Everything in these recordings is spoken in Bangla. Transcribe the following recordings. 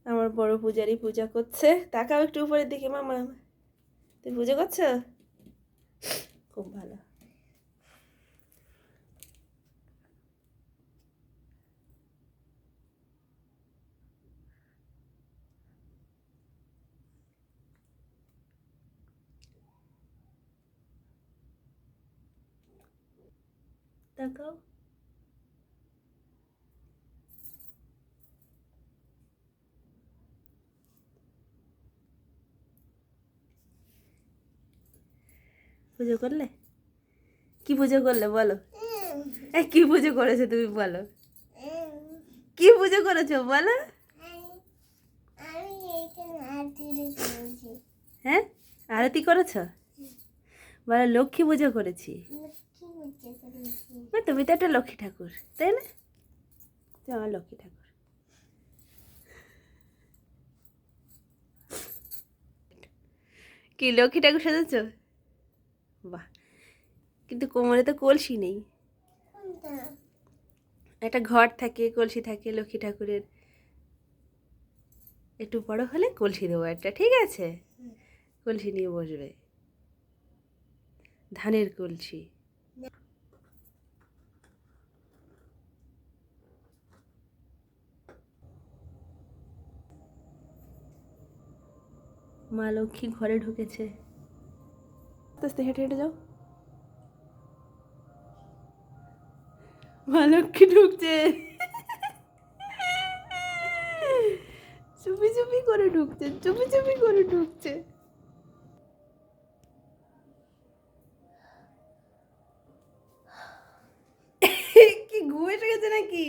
আমার বড় পূজারি পূজা করছে। তাকাও একটু উপরের দিকে মামা, তুই পুজো করছো? খুব ভালো। তাকাও। পুজো করলে? কি পুজো করলে বলো? কি পুজো করেছো তুমি বলো? কি পুজো করেছো বলো? হ্যাঁ, আরতি করেছো? বলো লক্ষ্মী পুজো করেছি। তুমি তো একটা লক্ষ্মী ঠাকুর, তাই না? তুমি আমার লক্ষ্মী ঠাকুর। কি লক্ষ্মী ঠাকুর সেজেছো? বাহ, কিন্তু কোমরে তো কলসি নেই। একটা ঘর থাকে, কলসি থাকে লক্ষ্মী ঠাকুরের। একটু বড় হলে কলসি দেবো একটা, ঠিক আছে? কলসি নিয়ে বসবে, ধানের কলসি। মা লক্ষ্মী ঘরে ঢুকেছে। আস্তে আস্তে হেঁটে হেঁটে যাও। মা লক্ষ্মী ঢুকছে, চুপি চুপি করে ঢুকছে, চুপি চুপি করে ঢুকছে। কি ঘুম এসে গেছে নাকি?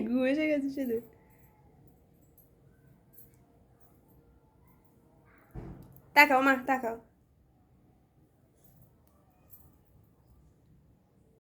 ঘুম এসে গেছে শুধু। তাকাও মা, তাকাও।